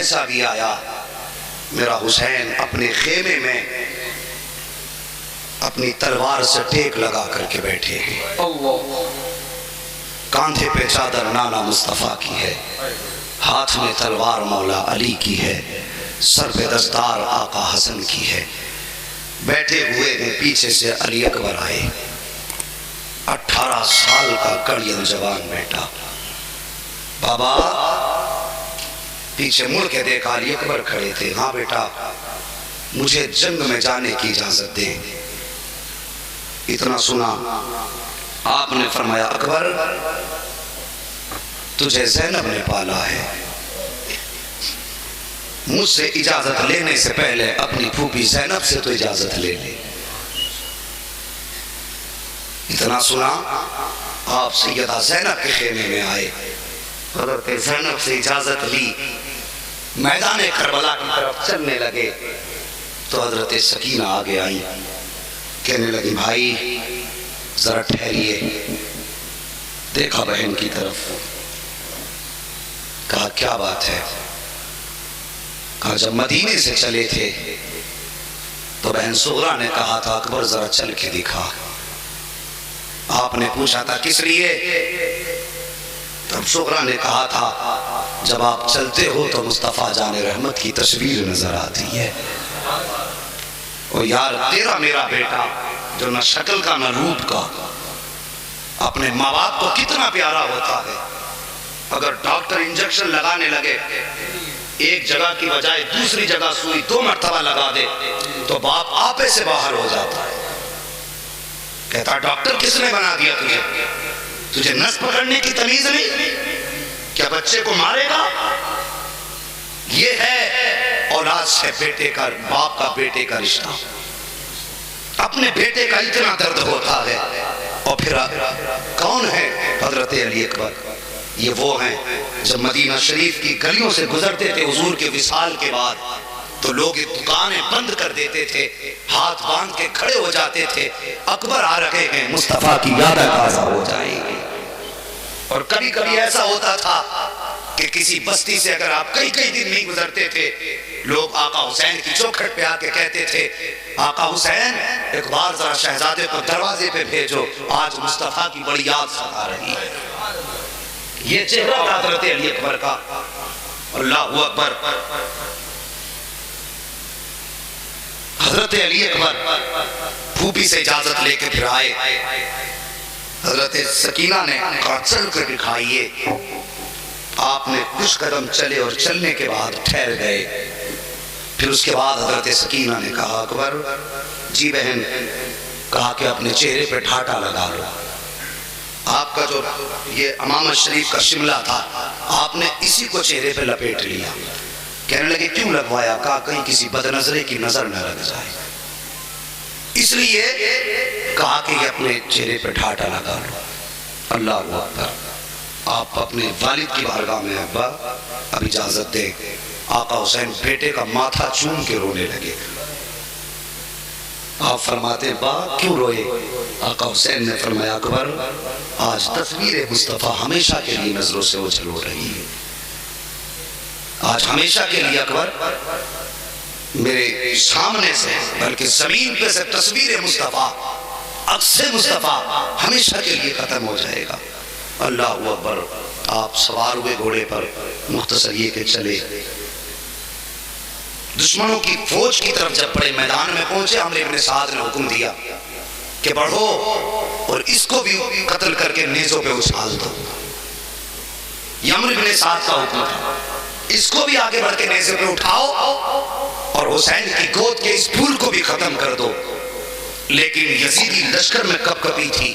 ایسا بھی آیا میرا حسین اپنے خیمے میں اپنی تلوار سے ٹیک لگا کر کے بیٹھے ہیں، کاندھے پہ چادر نانا مصطفیٰ کی ہے، ہاتھ میں تلوار مولا علی کی ہے، سر پہ دستار آقا حسن کی ہے، بیٹھے ہوئے ہیں، پیچھے سے علی اکبر آئے، 18 سال کا کڑیل جوان بیٹا، بابا پیچھے مڑ کے دیکھا، علی اکبر کھڑے تھے، ہاں بیٹا مجھے جنگ میں جانے کی اجازت دیں۔ اتنا سنا آپ نے فرمایا اکبر تجھے زینب نے پالا ہے، مجھ سے اجازت لینے سے پہلے اپنی پھوپھی زینب سے تو اجازت لے لے۔ اتنا سنا آپ سیدہ زینب کے خیمے میں آئے، حضرت زینب سے اجازت لی، میدان کربلا کی طرف چلنے لگے تو حضرت سکینہ آگے آئی، کہنے لگی بھائی ذرا ٹھہریے۔ دیکھا بہن کی طرف، کہا کیا بات ہے؟ کہا جب مدینے سے چلے تھے تو بہن صغرا نے کہا تھا اکبر ذرا چل کے دکھا۔ آپ نے پوچھا تھا کس لیے؟ تب صغرا نے کہا تھا جب آپ چلتے ہو تو مصطفیٰ جان رحمت کی تصویر نظر آتی ہے۔ او یار تیرا میرا بیٹا جو نہ شکل کا نہ روپ کا اپنے ماں باپ کو کتنا پیارا ہوتا ہے، اگر ڈاکٹر انجیکشن لگانے لگے ایک جگہ کی بجائے دوسری جگہ سوئی 2 مرتبہ لگا دے تو باپ آپے سے باہر ہو جاتا ہے، کہتا ڈاکٹر کس نے بنا دیا تجھے نس پکڑنے کی تمیز نہیں، کیا بچے کو مارے گا؟ یہ ہے اولاد سے بیٹے کا، باپ کا بیٹے کا رشتہ، اپنے بیٹے کا اتنا درد ہوتا ہے۔ اور پھر کون ہے حضرت علی اکبر؟ یہ وہ ہیں جب مدینہ شریف کی گلیوں سے گزرتے تھے حضور کے وصال کے بعد تو لوگ دکانیں بند کر دیتے تھے، ہاتھ باندھ کے کھڑے ہو جاتے تھے، اکبر آ رہے ہیں مصطفیٰ کی یادیں تازہ ہو جائیں گی۔ اور کبھی کبھی ایسا ہوتا تھا کہ کسی بستی سے اگر آپ کئی دن نہیں گزرتے تھے، لوگ آقا حسین کی چوکھٹ پہ آ کے کہتے تھے آقا حسین ایک بار ذرا شہزادے کو دروازے پہ بھیجو، آج مصطفیٰ کی بڑی یاد ستا رہی ہے۔ یہ چہرہ تھا حضرت علی اکبر کا۔ اللہ اکبر۔ حضرت علی اکبر پھوپھی سے اجازت لے کے پھر آئے، حضرت سکینہ نے کہا چل کر دکھائیے۔ آپ نے کچھ قدم چلے اور چلنے کے بعد ٹھہر گئے، پھر اس کے بعد حضرت سکینہ نے کہا اکبر جی بہن، کہا کہ اپنے چہرے پہ ٹھاٹا لگا لو۔ آپ کا جو یہ امامت شریف کا شملہ تھا آپ نے اسی کو چہرے پہ لپیٹ لیا۔ کہنے لگے کیوں لگوایا؟ کہا کہیں کسی بد نظرے کی نظر نہ لگ جائے، اس لیے کہا کہ یہ اپنے چہرے پہ ٹھاٹا لگا لو۔ اللہ اکبر۔ آپ اپنے والد کی بارگاہ میں ابا اب اجازت دے۔ آقا حسین بیٹے کا ماتھا چوم کے رونے لگے۔ آپ فرماتے ہیں با کیوں روئے؟ آقا حسین نے فرمایا اکبر آج تصویر مصطفیٰ ہمیشہ کے لیے نظروں سے اوجھل ہو رہی ہے، آج ہمیشہ کے لیے اکبر میرے سامنے سے بلکہ زمین پہ سے تصویر مصطفیٰ، عکس مصطفیٰ ہمیشہ کے لیے ختم ہو جائے گا۔ اللہ اکبر۔ آپ سوار ہوئے گھوڑے پر، مختصر یہ کہ چلے، دشمنوں کی فوج کی طرف جب بڑے میدان میں پہنچے عمرو بن سعد نے حکم دیا کہ بڑھو اور اس کو بھی قتل کر کے نیزوں پہ اچھال دو۔ یہ عمرو بن سعد کا حکم تھا، اس کو بھی آگے بڑھ کے نیزے پہ اٹھاؤ اور حسین کی گود کے اس پھول کو بھی ختم کر دو۔ لیکن یزیدی لشکر میں کپ کپی تھی،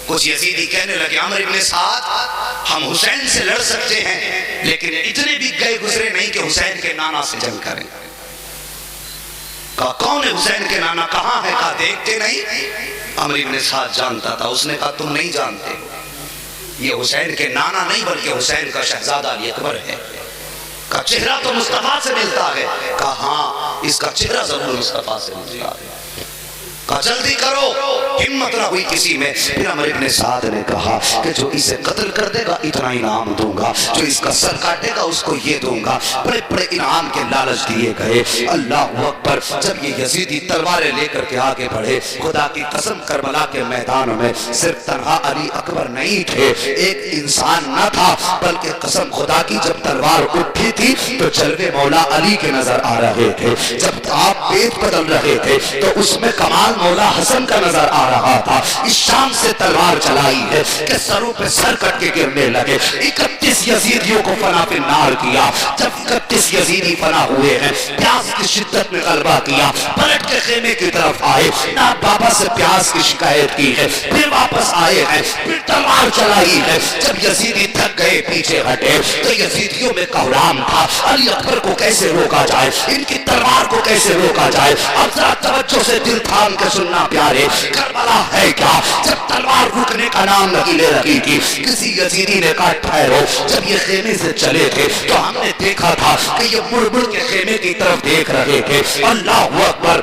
کچھ یزیدی کہنے لگے عمرو بن سعد ہم حسین سے لڑ سکتے ہیں لیکن اتنے بھی گئے گزرے نہیں کہ حسین کے نانا سے جنگ کریں۔ کہا کون ہے حسین کے نانا؟ کہاں ہے؟ کہا دیکھتے نہیں؟ عمرو بن سعد جانتا تھا۔ اس نے کہا تم نہیں جانتے، یہ حسین کے نانا نہیں بلکہ حسین کا شہزادہ علی اکبر ہے۔ کہا چہرہ تو مصطفیٰ سے ملتا ہے۔ کہا ہاں اس کا چہرہ ضرور مصطفیٰ سے ملتا ہے۔ کہا جلدی کرو ہمت نہ ہوئی کسی میں. پھر عمر ابن سعد نے کہا کہ جو اسے قتل کر دے گا اتنا انعام دوں گا, جو اس کا سر کاٹے گا اس کو یہ دوں گا. بڑے بڑے انعام کے لالچ دیے گئے. اللہ اکبر. جب یہ یزیدی تلواریں لے کر کے آگے بڑھے, خدا کی قسم کربلا کے میدان میں صرف تنہا علی اکبر نہیں تھے, ایک انسان نہ تھا, بلکہ قسم خدا کی جب تلوار اٹھی تھی تو جلوے مولا علی کے نظر آ رہے تھے. جب آپ پیٹ بدل رہے تھے تو اس میں کمال مولا حسن کا نظر آ رہا تھا. اس شام سے تلوار چلائی ہے کہ سروں پہ سر کٹ کے گرنے لگے. 31 یزیدیوں کو فنا فی النار کیا. جب 31 یزیدی فنا ہوئے ہیں, پیاس کی شدت میں غلبہ کیا, پلٹ کے خیمے کی طرف آئے, نہ بابا سے پیاس کی شکایت کی ہے, پھر واپس آئے ہیں, پھر تلوار چلائی ہے. جب یزیدی تھک گئے پیچھے ہٹے تو یزیدیوں میں کوڑام تھا, علی اکبر کو کیسے روکا جائے, ان کی تلوار کو کیسے روکا جائے. اب ذرا توجہ سے دل تھام کے سننا پیارے, کربلا ہے کیا. جب تلوار رکنے کا نام نہیں لے رہی تھی, کسی یزیدی نے کہا ٹھہرو. جب یہ خیمے سے چلے تھے تو ہم نے دیکھا تھا کہ یہ مڑ مڑ کے خیمے کی طرف دیکھ رہے تھے. اللہ اکبر.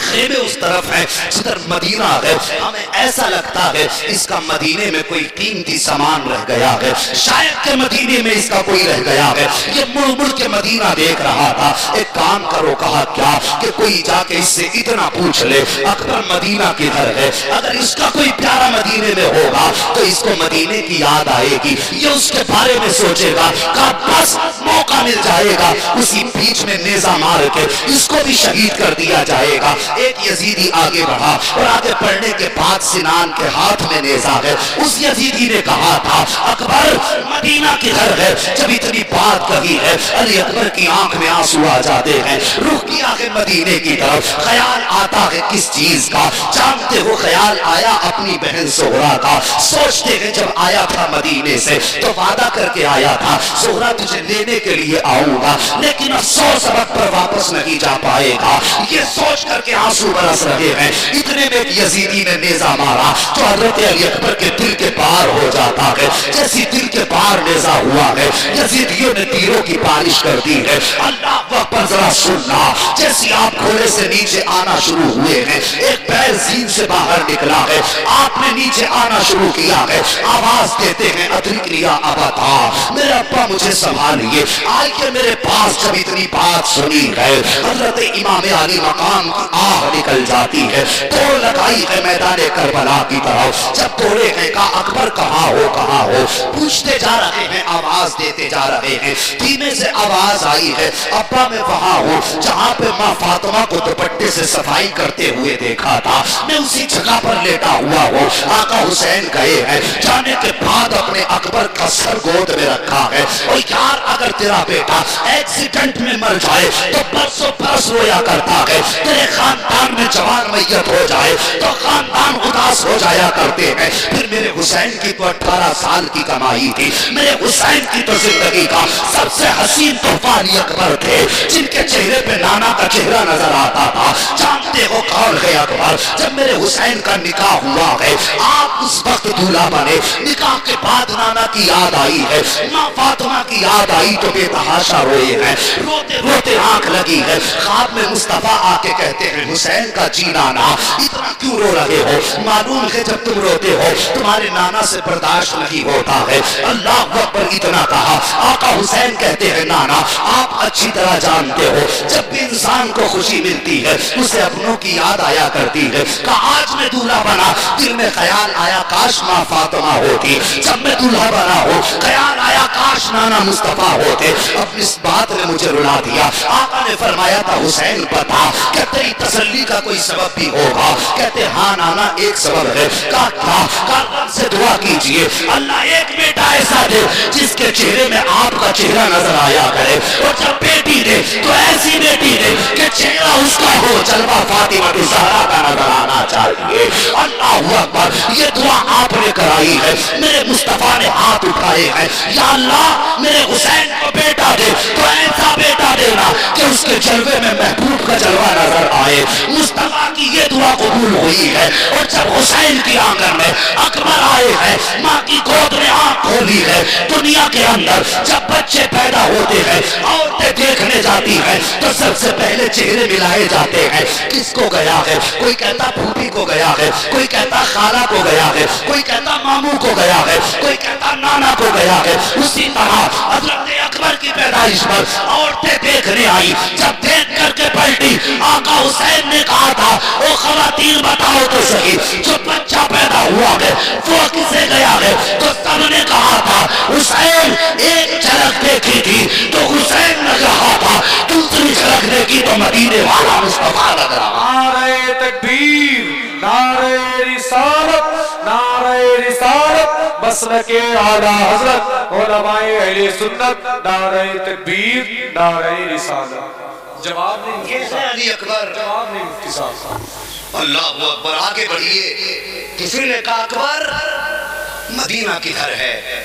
خیمے اس طرف ہے جدھر مدینہ ہے. ہمیں ایسا لگتا ہے اس کا مدینے میں کوئی قیمتی سامان رہ گیا ہے, شاید کہ مدینے میں اس کا کوئی رہ گیا ہے. یہ مڑ مڑ کے مدینہ دیکھ رہا تھا. ایک کام کرو, کہا کیا, کہ کوئی جا کے اس سے اتنا پوچھ لے اکبر مدینہ کدھر ہے. اگر اس کا کوئی پیارا مدینے میں ہوگا تو اس کو مدینے کی یاد آئے گی, یہ اس کے بارے میں سوچے گا. کہا بس موقع مل جائے گا, اسی بیچ میں نیزہ مار کے اس کو بھی شہید کر دیا جائے گا. ایک یزیدی آگے بڑھا اور آگے بڑھنے کے بعد سنان کے ہاتھ میں نیزہ ہے. اس یزیدی نے کہا تھا اکبر مدینہ کدھر ہے. جب اتنی بات کہی ہے علی اکبر کی آنکھ میں آنسو آ جاتے ہیں. رخ کیا ہے مدینے کی طرف. خیال آتا ہے کس چیز کا, جانتے ہو خیال آیا اپنی بہن زہرا کا. سوچتے ہیں جب آیا تھا مدینے سے تو وعدہ کر کے آیا تھا زہرا تجھے لینے کے لیے آؤں گا, لیکن افسوس وقت پر واپس نہیں جا پائے گا. یہ سوچ کر کے آنسو برس رہے ہیں. اتنے میں ایک یزیدی نے نیزہ مارا جو حضرت علی اکبر کے دل کے پار ہو جاتا ہے. جیسی دل کے پار نیزہ ہوا ہے, یزیدیوں نے تیروں کی بارش کر دی ہے. اللہ اکبر. ذرا سننا, جیسی آپ گھوڑے سے نیچے آنا شروع ہوئے ہیں, ایک پیر زین سے باہر نکلا ہے, آپ نے نیچے آنا شروع کیا ہے, آواز دیتے ہیں ادرکنی یا ابا تھا, میرے ابا مجھے سنبھالیے, آئیے میرے پاس. جب اتنی بات سنی ہے حضرت امام علی مقام کی آہ نکل جاتی ہے. دوڑ لگائی ہے میدان کربلا کی طرف. جب دوڑے ہیں کہا اکبر کہاں ہو, کہاں ہو. پوچھتے جا رہے ہیں, آواز دیتے جا رہے ہیں. دھیمے سے آواز آئی ہے ابا میں وہاں ہوں جہاں پہ ماں فاطمہ کو دوپٹے سے صفائی کرتے ہوئے دیکھا تھا, میں اسی جگہ پر لیٹا ہوا ہوں. آقا حسین گئے ہیں, جانے کے بعد اپنے اکبر کا سر گود میں رکھا ہے. اور یار اگر تیرا بیٹا ایکسیڈنٹ میں مر جائے تو برسوں برس رویا کرتا ہے, تیرے خاندان میں جوان میت ہو جائے تو خاندان اداس ہو جایا کرتے ہیں. پھر میرے حسین کی تو 18 سال کی کمائی تھی, میرے حسین کی تو زندگی کا سب سے حسین تحفہ علی اکبر تھے, جن کے چہرے پہ نانا کا چہرہ نظر آتا تھا. جانتے ہو کون ہے اکبر. جب میرے حسین کا نکاح ہوا ہے آپ اس وقت دولہا بنے, نکاح کے بعد نانا کی یاد آئی ہے, ماں فاطمہ کی یاد آئی تو بے تحاشا روئے ہیں, روتے روتے آنکھ لگی ہے. خواب میں مصطفیٰ آ کے کہتے ہیں حسین کا جی نانا اتنا کیوں رو رہے ہو, معلوم ہے جب تم روتے ہو تمہارے نانا سے برداشت نہیں ہوتا ہے. اللہ اکبر. اتنا کہا. آقا حسین کہتے ہیں نانا آپ اچھی طرح جانتے ہو جب بھی انسان کو خوشی ملتی ہے اسے اپنوں کی یاد آیا کرتی ہے. کہا آج میں دولہا بنا, دل میں خیال آیا کاش ماں فاطمہ ہوتی. جب میں دولہا بنا ہوں خیال آیا کاش نانا مصطفیٰ ہوتے. اب اس بات نے مجھے رلا دیا. آقا نے فرمایا تھا حسین بتا کہ تیری تسلی کا کوئی سبب بھی ہوگا. کہتے ہاں نانا ایک سبب ہے. کہا کیا؟ کہا رب سے دعا کیجئے اللہ ایک بیٹا ایسا دے جس کے چہرے میں آپ کا چہرہ نظر آیا کرے, اور جب بیٹی دے تو ایسی بیٹی دے کہ چہرہ اس کا ہو جلوہ فاطمہ الزہرا کا نظر آنا چاہیے. اللہ اکبر. یہ دعا آپ نے کرائی ہے, میرے مصطفیٰ نے ہاتھ اٹھائے ہیں, یا اللہ میرے حسین کو بیٹا دے تو ایسا بیٹا دینا کہ اس کے جلوے میں محبوب کا جلوہ نظر آئے. مصطفیٰ کی یہ دعا قبول ہوئی ہے. اور جب حسین کی آنگن میں اکبر آئے ہیں, ماں کی گود میں آنکھ کھولی ہے. دنیا کے اندر جب بچے پیدا ہوتے ہیں, عورتیں دیکھنے جاتی ہیں تو سب سے پہلے چہرے ملائے جاتے ہیں. کس کو گیا ہے؟ کوئی کہتا پھوپھی کو گیا ہے, کوئی کہتا خالہ کو گیا ہے, کوئی کہتا ماموں کو گیا ہے, کوئی کہتا نانا کو گیا ہے. اسی طرح حضرت اکبر کی پیدائش پر عورتیں دیکھنے آئی. جب دیکھ کر کے پلٹی, آقا حسین نے کہا تھا او خواتین بتاؤ تو صحیح جو بچہ پیدا ہوا ہے وہ کسے گیا ہے؟ تو سب نے کہا تھا حسین. ایک جھلک دیکھی تھی تو حسین نے کہا تھا, دوسری جھلک دیکھی تو مدینے والا مصطفیٰ لگ رہا. نعرہ تکبیر, نعرہ رسالت, نعرہ رسالت, مسلک اعلی حضرت علماء اہل سنت, نعرہ تکبیر, نعرہ رسالت. جواب نہیں یہ ہے علی اکبر. جواب نہیں مفتی صاحب. اللہ اکبر. آگے بڑھیے. کسی نے کہا اکبر مدینہ کدھر ہے؟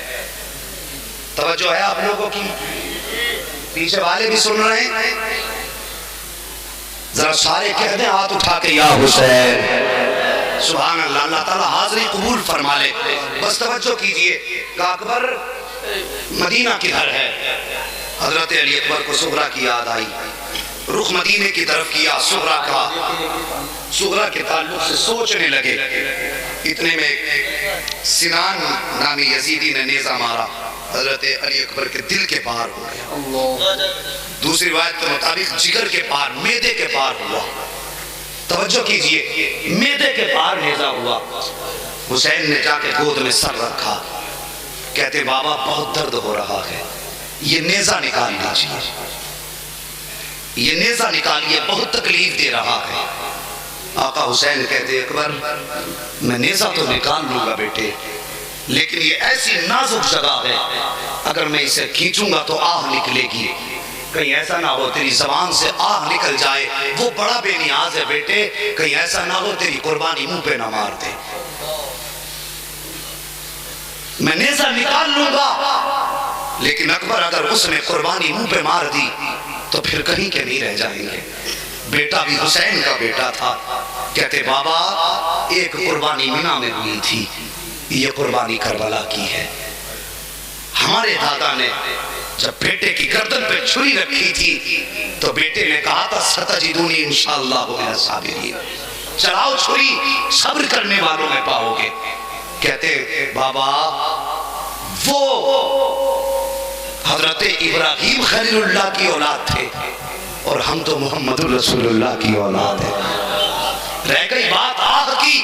توجہ ہے آپ لوگوں کی؟ پیچھے والے بھی سن رہے ہیں؟ ذرا سارے کہہ دیں ہاتھ اٹھا کے یا حسین. سبحان اللہ. اللہ تعالیٰ حاضری قبول فرما لے. بس توجہ کیجئے. کہا اکبر مدینہ کدھر ہے؟ حضرت علی اکبر کو صغرا کی یاد آئی, رخ مدینے کی طرف کیا. صغرا کا, صغرا کے تعلق سے سوچنے لگے. اتنے میں سنان نامی یزیدی نے نیزہ مارا, حضرت علی اکبر کے دل کے پار ہو گیا. دوسری روایت کے مطابق جگر کے پار, میدے کے پار ہوا. توجہ کیجئے, میدے کے پار نیزہ ہوا. حسین نے جا کے گود میں سر رکھا, کہتے بابا بہت درد ہو رہا ہے, یہ نیزہ نکال لیجئے, یہ نیزہ نکالیے, بہت تکلیف دے رہا ہے. آقا حسین کہتے اکبر میں نیزہ تو نکال لوں گا بیٹے, لیکن یہ ایسی نازک جگہ ہے, اگر میں اسے کھینچوں گا تو آہ نکلے گی. کہیں ایسا نہ ہو تیری زبان سے آہ نکل جائے, وہ بڑا بے نیاز ہے بیٹے, کہیں ایسا نہ ہو تیری قربانی منہ پہ نہ مار دے. میں نیزہ نکال لوں گا, لیکن اکبر اگر اس نے قربانی منہ پہ مار دی تو پھر کہیں کے نہیں رہ جائیں گے. بیٹا بھی حسین کا بیٹا تھا. کہتے بابا ایک قربانی مینا میں ہوئی تھی, یہ قربانی کربلا کی ہے. ہمارے دادا نے جب بیٹے کی گردن پہ چھری رکھی تھی تو بیٹے نے کہا تھا ستجدونی انشاءاللہ من الصابرین, چلاؤ چھری, صبر کرنے والوں میں پاؤ گے. کہتے بابا وہ حضرت ابراہیم خلیل اللہ کی اولاد تھے اور ہم تو محمد رسول اللہ کی اولاد ہیں. رہ گئی بات آہ کی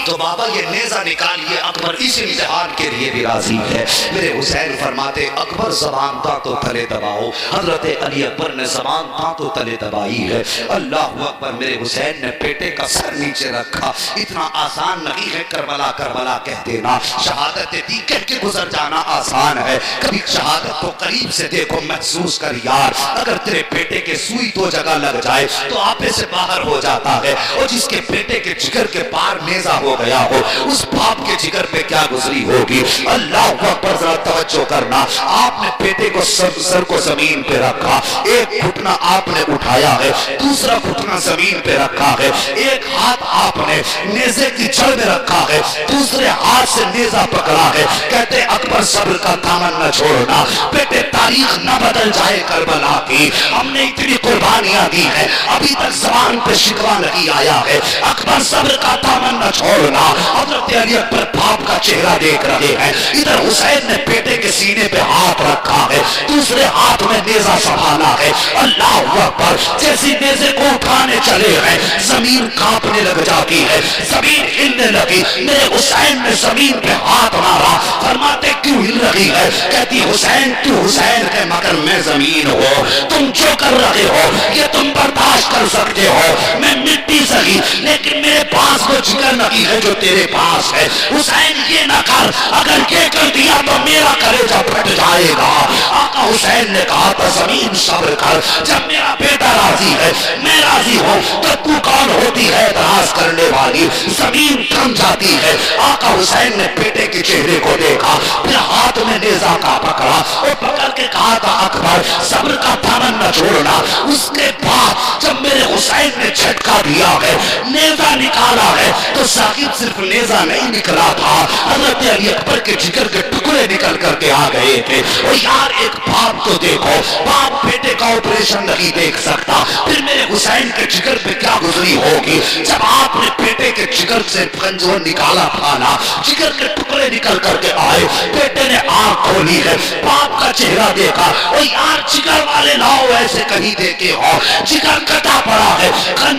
تو بابا یہ نیزہ نکالیے, اکبر اس امتحان کے لیے بھی راضی ہے. میرے حسین فرماتے اکبر زبان تو تلے دباؤ. حضرت علی اکبر نے زبان تو تلے دبائی ہے. اللہ اکبر. میرے حسین نے بیٹے کا سر نیچے رکھا. اتنا آسان نہیں ہے کربلا کربلا کہہ دینا, شہادت دی کہہ کے گزر جانا آسان ہے. کبھی شہادت کو قریب سے دیکھو, محسوس کر یار, اگر تیرے بیٹے کے سوئی دو جگہ لگ جائے تو آپے سے باہر ہو جاتا ہے, اور جس کے بیٹے کے جگر کے پار نیزہ ہو گیا ہو اس باپ کے جگر پہ کیا گزری ہوگی. اللہ اکبر. ذرا توجہ کرنا, آپ نے بیٹے کو سر کو زمین پہ رکھا, ایک گھٹنا آپ نے اٹھایا ہے, دوسرا گھٹنا زمین پہ رکھا ہے, ایک ہاتھ آپ نے نیزے کی جڑ میں رکھا ہے, دوسرے ہاتھ سے نیزہ پکڑا ہے. کہتے اکبر صبر کا دامن نہ چھوڑنا بیٹے, تاریخ نہ بدل جائے کربلا کی. ہم نے اتنی قربانیاں دی ہیں, ابھی تک زبان پہ شکوہ نہیں آیا ہے. اکبر صبر کا دامن نہ چھوڑنا. حضرت علی اکبر باپ کا چہرہ دیکھ رہے ہیں, ادھر حسین نے بیٹے کے سینے پہ ہاتھ رکھا ہے, دوسرے ہاتھ میں نیزہ سنبھالا ہے. اللہ اکبر. جیسی نیزے کو اٹھانے چلے ہیں زمین کانپنے لگ جاتی ہے, زمین ہلنے لگی. میرے حسین نے زمین پہ ہاتھ مارا. فرماتے کیوں ہل رہی ہے؟ کہتی حسین تو حسین ہے مگر میں زمین ہو, تم جو کر رہے ہو یہ تم برداشت کر سکتے ہو, میں مٹی سہی لیکن میرے پاس وہ جگر نہیں ہے جو تیرے پاس ہے. حسین یہ نہ کر, اگر یہ کر دیا تو میرا کلیجہ پھٹ جائے گا. آقا حسین نے کہا تھا زمین صبر کر, جب میرا بیٹا راضی ہے میں راضی ہوں تو تو کون ہوتی ہے اعتراض کرنے والی زمین تھم جاتی ہے۔ آقا حسین نے بیٹے کے چہرے کو دیکھا، پھر ہاتھ میں نیزہ کا پکڑا اور پکڑ کے کہا تھا اکبر صبر کا دامن نہ چھوڑنا۔ اس کے بعد جب میرے حسین نے جھٹکا دیا ہے، نیزہ نکالا ہے، تو ثاقب صرف نیزہ نہیں نکلا تھا، حضرت علی اکبر کے جگر کے ٹکڑے نکل کر کے آ گئے تھے۔ اور یار ایک باپ کو دیکھو، باپ بیٹے کا آپریشن نہیں دیکھ سکتا، پھر میرے حسین کے جگر پہ کیا گزری ہوگی جب آپ نے بیٹے کے جگر سے کنجور نکالا پھالا، جگر کے ٹکڑے نکل کر کے آئے، بیٹے نے آنکھ کھولی ہے، باپ کا چہرہ دیکھا، اور یار جگر والے لاؤ ایسے کہیں دیکھے ہو، جگر کٹا پڑا ہے،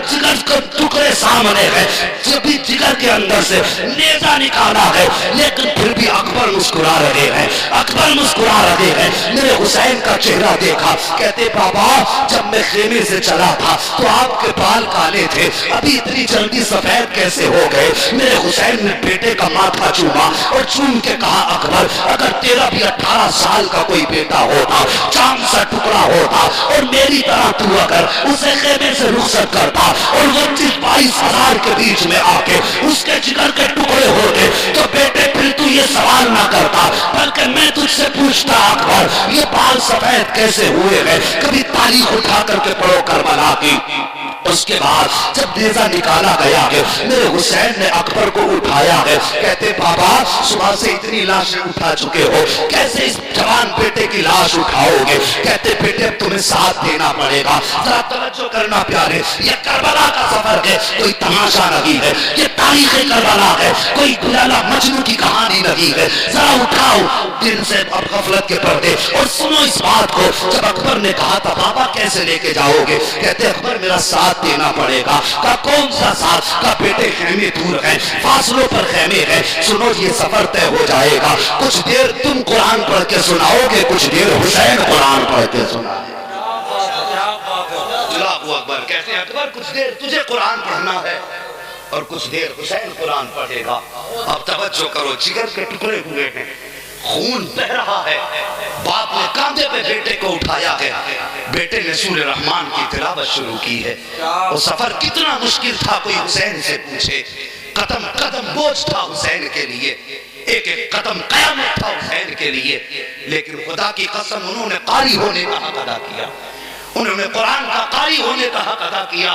جگر کے ٹکڑے سامنے ہے، جب بھی جگر کے اندر سے نیزہ نکالا ہے، لیکن پھر بھی اکبر مسکرا رہے ہیں، اکبر مسکرا رہے ہیں۔ میرے حسین کا چہرہ دیکھا، کہتے بابا جب میں خیمے سے چلا تھا تو آپ کے بال کالے تھے، ابھی اتنی جلدی سفید کیسے ہو گئے؟ میرے حسین نے بیٹے کا ماتھا چوما اور چوم کے کہا اکبر اگر تیرا بھی 18 سال کا کوئی بیٹا ہوتا، چاند سا ٹکڑا ہوتا اور میری طرح تو اگر اسے خیمے سے رخصت کرتا اور 25-22 ہزار کے بیچ میں آ کے اس کے جگر کے ٹکڑے ہوتے تو بیٹے پھر تو یہ سوال نہ کرتا، بلکہ میں تجھ سے پوچھتا اکبر یہ بال سفید کیسے ہوئے ہیں؟ کبھی تاریخ اٹھا کر کے پڑھو کربلا کی۔ اس کے بعد جب نیزہ نکالا گیا ہے، میرے حسین نے اکبر کو اٹھایا ہے، کہتے بابا صبح سے اتنی لاشیں اٹھا چکے ہو، کیسے اس جوان بیٹے کی لاش اٹھاؤ گے؟ کہتے بیٹے تمہیں ساتھ دینا پڑے گا، ذرا توجہ کرنا پیارے، یہ کربلا کا سفر ہے، کوئی تماشا نہیں ہے، یہ تاریخ کربلا ہے، کوئی لیلا مجنوں کی کہانی نہیں ہے، ذرا اٹھاؤ دن سے اب غفلت کے پردے اور سنو اس بات کو۔ جب اکبر نے کہا تھا بابا کیسے لے کے جاؤ گے؟ کہتے اکبر میرا ساتھ دینا پڑے گا۔ کا کون سا ساتھ؟ کا بیٹے خیمے دور ہیں، فاصلوں پر خیمے ہیں، سنو یہ سفر طے ہو جائے گا، کچھ دیر تم قرآن پڑھ کے سناؤ گے، کچھ دیر حسین قرآن پڑھ کے سنائے۔ اللہ اکبر، کہتے ہیں اکبر کچھ دیر تجھے قرآن پڑھنا ہے اور کچھ دیر حسین قرآن پڑھے گا۔ اب توجہ کرو، جگر کے ٹکڑے ہوئے ہیں، خون بہ رہا ہے، باپ نے کاندھے پہ بیٹے کو اٹھایا ہے، بیٹے نے سورہ رحمان کی تلاوت شروع کی ہے۔ وہ سفر کتنا مشکل تھا کوئی حسین سے پوچھے، قدم قدم بوجھ تھا حسین کے لیے، ایک ایک قدم قیامت تھا حسین کے لیے، لیکن خدا کی قسم انہوں نے قاری ہونے کا حق ادا کیا، انہوں نے قرآن کا قاری ہونے کا حق ادا کیا۔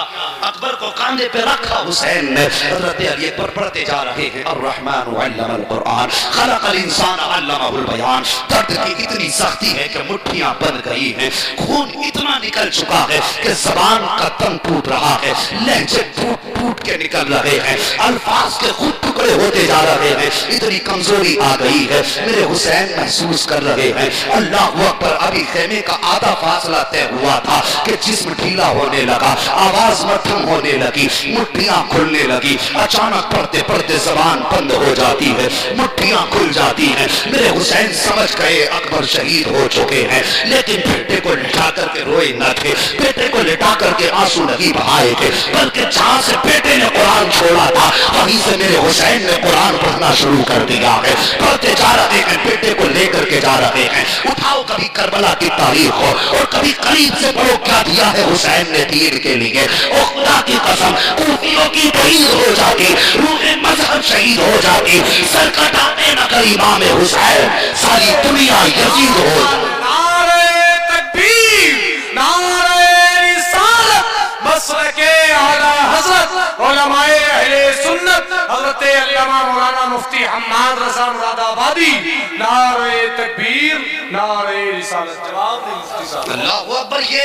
اکبر کو کاندھے پہ رکھا حسین نے، حضرت علی اکبر پڑھتے جا رہے ہیں الرحمن علم القرآن خلق الانسان علمہ البیان۔ درد کی اتنی سختی ہے کہ مٹھیاں بن گئی ہیں، خون اتنا نکل چکا ہے کہ زبان کا تن ٹوٹ رہا ہے، لہجے ٹوٹ ٹوٹ کے نکل رہے ہیں، الفاظ کے خود ٹکڑے ہوتے جا رہے ہیں، اتنی کمزوری آ گئی ہے۔ میرے حسین محسوس کر رہے ہیں اللہ اکبر، ابھی خیمے کا آدھا فاصلہ طے ہوا تھا کہ جسم ڈھیلا ہونے لگا، آواز مدھم ہونے لگی، مٹھیاں کھلنے لگی، اچانک پڑھتے پڑھتے زبان بند ہو جاتی ہے، مٹھیاں کھل جاتی ہیں۔ میرے حسین سمجھ گئے اکبر شہید ہو چکے ہیں، لیکن بیٹے کو لٹا کر کے روئے نہ تھے، بیٹے کو لٹا کر کے آنسو نہیں بہائے تھے، بلکہ جہاں سے بیٹے نے قرآن چھوڑا تھا وہیں سے میرے حسین نے قرآن پڑھنا شروع کر دیا ہے، پڑھتے جا رہے ہیں، بیٹے کو لے کر کے جا رہے ہیں۔ اٹھاؤ کبھی کربلا کی تاریخ ہو اور کبھی قریب سے پڑھو کیا دیا ہے حسین نے دین کے لیے۔ او خدا کی قسم کوفیوں کی شہید ہو جاتی، روح مذہب شہید ہو جاتی، سر کٹانے نہ کر امام حسین، ساری دنیا یزید ہو جاتی۔ نعرہ تکبیر، نعرہ رسالت، مسلک اعلی حضرت علماء اہل سنت حضرت علامہ مولانا مفتی حماد رضا مراد آبادی، نعرہ تکبیر، نعرہ رسالت۔ جواب دیں مفتی صاحب۔ اللہ اکبر، یہ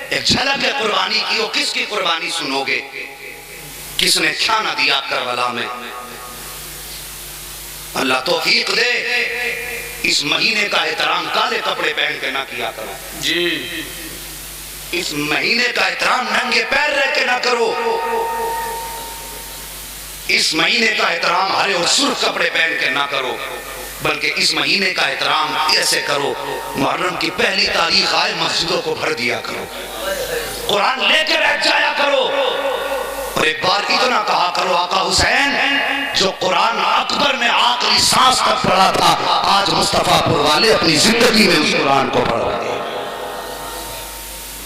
ایک جھلک ہے قربانی کی، وہ کس کی قربانی سنو گے؟ کس نے کیا نہ دیا کربلا میں؟ اللہ توفیق دے، اس مہینے کا احترام کالے کپڑے پہن کے نہ کیا کرو جی، اس مہینے کا احترام ننگے پیر رہ کے نہ کرو، اس مہینے کا احترام ہرے اور سرخ کپڑے پہن کے نہ کرو، بلکہ اس مہینے کا احترام ایسے کرو، محرم کی پہلی تاریخ آئے مسجدوں کو بھر دیا کرو، قرآن لے کے بیٹھ جایا کرو، اور ایک بار اتنا کہا کرو آقا حسین جو قرآن اکبر نے آخری سانس تک پڑھا تھا، آج مصطفیٰ پور والے اپنی زندگی میں اس قرآن کو پڑھ رہے ہیں۔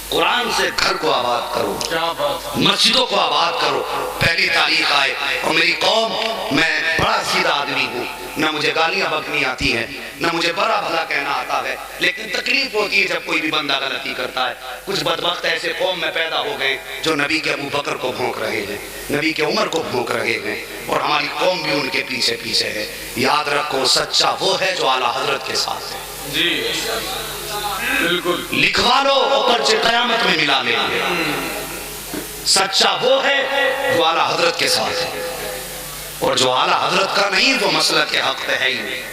قرآن سے گھر کو آباد کرو، کیا بات، مسجدوں کو آباد کرو۔ پہلی تاریخ آئے اور میری قوم، میں بڑا سیدھا آدمی ہوں، نہ مجھے گالیاں بکنی آتی ہیں، نہ مجھے برا بھلا کہنا آتا ہے، لیکن تکلیف ہوتی ہے جب کوئی بھی بندہ غلطی کرتا ہے۔ کچھ بدبخت ایسے قوم میں پیدا ہو گئے جو نبی کے ابو بکر کو بھونک رہے ہیں، نبی کے عمر کو بھونک رہے ہیں، اور ہماری قوم بھی ان کے پیچھے پیچھے ہے۔ یاد رکھو سچا وہ ہے جو اعلیٰ حضرت کے ساتھ ہے۔ جی بالکل، لکھوا لو اور پرچے قیامت میں ملا لیں گے۔ سچا وہ ہے جو اعلیٰ حضرت کے ساتھ ہے، اور جو اعلیٰ حضرت کا نہیں وہ مسلک حق پہ ہے ہی نہیں۔